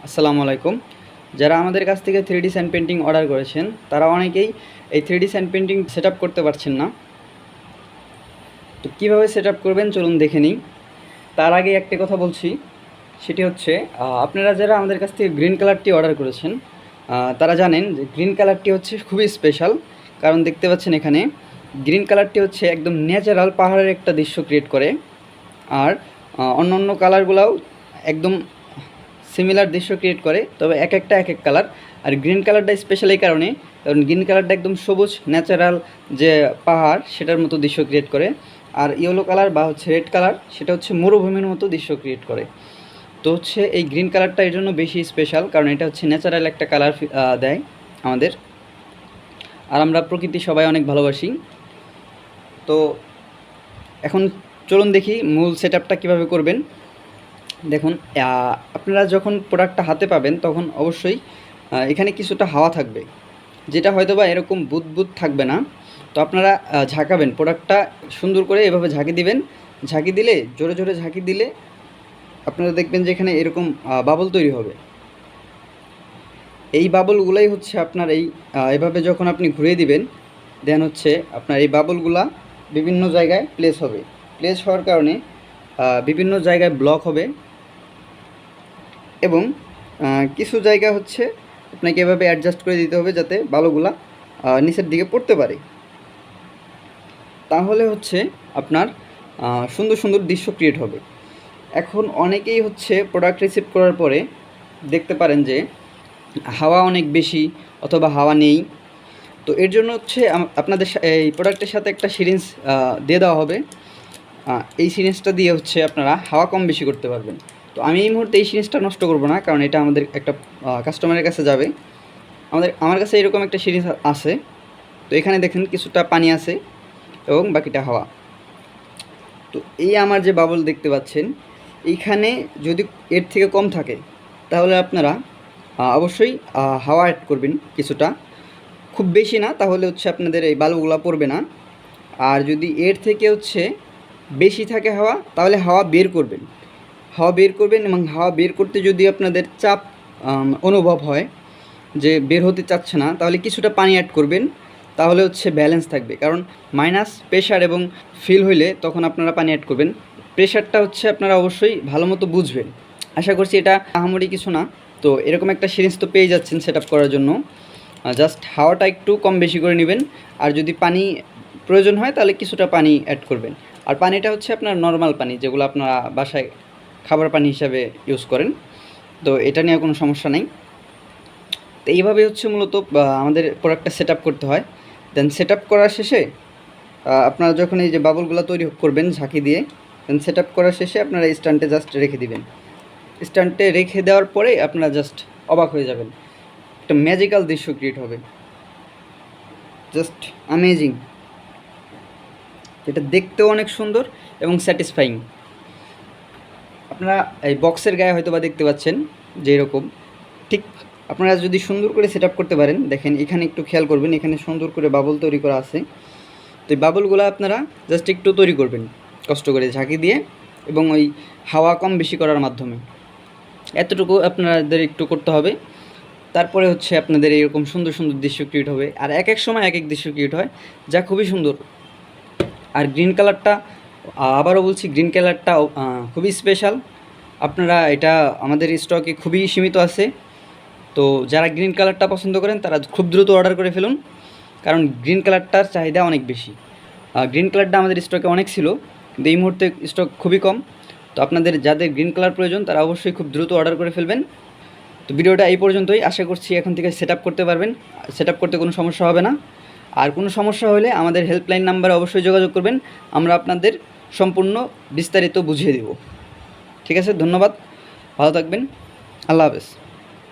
আসসালামু আলাইকুম। যারা আমাদের কাছ থেকে 3D স্যান্ড পেইন্টিং অর্ডার করেছেন তারা অনেকেই এই 3D স্যান্ড পেইন্টিং সেটআপ করতে পারছেন না। তো কীভাবে সেটআপ করবেন চলুন দেখে নিই। তার আগে একটা কথা বলছি, সেটি হচ্ছে আপনারা যারা আমাদের কাছ থেকে গ্রিন কালারটি অর্ডার করেছেন তারা জানেন যে গ্রিন কালারটি হচ্ছে খুবই স্পেশাল। কারণ দেখতে পাচ্ছেন এখানে গ্রিন কালারটি হচ্ছে একদম ন্যাচারাল পাহাড়ের একটা দৃশ্য ক্রিয়েট করে। আর অন্য কালারগুলাও একদম সিমিলার দৃশ্য ক্রিয়েট করে, তবে এক একটা এক এক কালার। আর গ্রিন কালারটা স্পেশাল এই কারণে, কারণ গ্রিন কালারটা একদম সবুজ ন্যাচারাল যে পাহাড় সেটার মতো দৃশ্য ক্রিয়েট করে। আর ইয়েলো কালার বা হচ্ছে রেড কালার সেটা হচ্ছে মরুভূমির মতো দৃশ্য ক্রিয়েট করে। তো হচ্ছে এই গ্রিন কালারটা এর জন্য বেশি স্পেশাল, কারণ এটা হচ্ছে ন্যাচারাল একটা কালার দেয় আমাদের। আর আমরা প্রকৃতি সবাই অনেক ভালোবাসি। তো এখন চলুন দেখি মূল সেটআপটা কীভাবে করবেন। দেখুন, আপনারা যখন প্রোডাক্টটা হাতে পাবেন তখন অবশ্যই এখানে কিছুটা হাওয়া থাকবে, যেটা হয়তো বা এরকম বুদবুদ থাকবে না। তো আপনারা ঝাঁকাবেন প্রোডাক্টটা সুন্দর করে, এভাবে ঝাঁকি দিবেন। ঝাঁকি দিলে, জোরে জোরে ঝাঁকি দিলে আপনারা দেখবেন যে এখানে এরকম বাবল তৈরি হবে। এই বাবলগুলাই হচ্ছে আপনার এভাবে যখন আপনি ঘুরিয়ে দিবেন, দেন হচ্ছে আপনার এই বাবলগুলা বিভিন্ন জায়গায় প্লেস হবে। প্লেস হওয়ার কারণে বিভিন্ন জায়গায় ব্লক হবে এবং কিছু জায়গা হচ্ছে আপনাকে এভাবে অ্যাডজাস্ট করে দিতে হবে যাতে বালুগুলা নিচের দিকে পড়তে পারে। তাহলে হচ্ছে আপনার সুন্দর সুন্দর দৃশ্য ক্রিয়েট হবে। এখন অনেকেই হচ্ছে প্রোডাক্ট রিসিভ করার পরে দেখতে পারেন যে হাওয়া অনেক বেশি অথবা হাওয়া নেই। তো এর জন্য হচ্ছে আপনাদের এই প্রোডাক্টের সাথে একটা সিরিঞ্জ দিয়ে দেওয়া হবে। এই সিরিঞ্জটা দিয়ে হচ্ছে আপনারা হাওয়া কম বেশি করতে পারবেন। তো আমি এই মুহূর্তে এই সিরিঞ্জটা নষ্ট করব না, কারণ এটা আমাদের একটা কাস্টমারের কাছে যাবে। আমার কাছে এরকম একটা সিরিঞ্জ আছে। তো এখানে দেখেন কিছুটা পানি আছে এবং বাকিটা হাওয়া। তো এই আমার যে বাবল দেখতে পাচ্ছেন, এইখানে যদি এর থেকে কম থাকে তাহলে আপনারা অবশ্যই হাওয়া অ্যাড করবেন কিছুটা, খুব বেশি না, তাহলে হচ্ছে আপনাদের এই বালুগুলো পড়বে না। আর যদি এর থেকে হচ্ছে বেশি থাকে হাওয়া, তাহলে হাওয়া বের করবেন। এবং হাওয়া বের করতে যদি আপনাদের চাপ অনুভব হয় যে বের হতে চাচ্ছে না, তাহলে কিছুটা পানি অ্যাড করবেন। তাহলে হচ্ছে ব্যালেন্স থাকবে, কারণ মাইনাস প্রেশার এবং ফিল হইলে তখন আপনারা পানি অ্যাড করবেন। প্রেশারটা হচ্ছে আপনারা অবশ্যই ভালো মতো বুঝবেন। আশা করছি এটা আহামরি কিছু না। তো এরকম একটা সিরিঞ্জ তো পেয়ে যাচ্ছেন সেট আপ করার জন্য। জাস্ট হাওয়াটা একটু কম বেশি করে নেবেন। আর যদি পানি প্রয়োজন হয় তাহলে কিছুটা পানি অ্যাড করবেন। আর পানিটা হচ্ছে আপনার নর্মাল পানি, যেগুলো আপনারা বাসায় খাবার পানি হিসাবে ইউজ করেন। তো এটা নিয়ে কোনো সমস্যা নেই। তো এইভাবে হচ্ছে মূলত আমাদের প্রোডাক্টটা সেট আপ করতে হয়। দেন সেট আপ করার শেষে আপনারা যখন এই যে বাবলগুলো তৈরি করবেন ঝাঁকি দিয়ে, দেন সেট আপ করার শেষে আপনারা স্ট্যান্ডে জাস্ট রেখে দিবেন। স্ট্যান্ডে রেখে দেওয়ার পরে আপনারা জাস্ট অবাক হয়ে যাবেন, একটা ম্যাজিক্যাল দৃশ্য ক্রিয়েট হবে, জাস্ট অ্যামেজিং। এটা দেখতেও অনেক সুন্দর এবং স্যাটিসফাইং। আপনারা এই বক্সের গায়ে হয়তো বা দেখতে পাচ্ছেন যে এরকম, ঠিক আপনারা যদি সুন্দর করে সেট আপ করতে পারেন, দেখেন এখানে একটু খেয়াল করবেন, এখানে সুন্দর করে বাবল তৈরি করা আছে। তো এই বাবলগুলো আপনারা জাস্ট একটু তৈরি করবেন কষ্ট করে ঝাঁকি দিয়ে এবং ওই হাওয়া কম বেশি করার মাধ্যমে। এতটুকু আপনাদের একটু করতে হবে। তারপরে হচ্ছে আপনাদের এরকম সুন্দর সুন্দর দৃশ্য ক্রিয়েট হবে। আর এক এক সময় এক এক দৃশ্য ক্রিয়েট হয়, যা খুবই সুন্দর। আর গ্রিন কালারটা, আবারও বলছি, গ্রিন কালারটা খুবই স্পেশাল। আপনারা এটা আমাদের স্টকে খুবই সীমিত আছে। তো যারা গ্রিন কালারটা পছন্দ করেন তারা খুব দ্রুত অর্ডার করে ফেলুন, কারণ গ্রিন কালারটার চাহিদা অনেক বেশি। গ্রিন কালারটা আমাদের স্টকে অনেক ছিল, কিন্তু এই মুহূর্তে স্টক খুবই কম। তো আপনাদের যাদের গ্রিন কালার প্রয়োজন তারা অবশ্যই খুব দ্রুত অর্ডার করে ফেলবেন। তো ভিডিওটা এই পর্যন্তই। আশা করছি এখন থেকে সেট আপ করতে পারবেন, সেট আপ করতে কোনো সমস্যা হবে না। আর কোনো সমস্যা হলে আমাদের হেল্পলাইন নাম্বারে অবশ্যই যোগাযোগ করবেন, আমরা আপনাদের সম্পূর্ণ বিস্তারিত বুঝিয়ে দেব। ঠিক আছে, ধন্যবাদ, ভালো থাকবেন, আল্লাহ হাফেজ।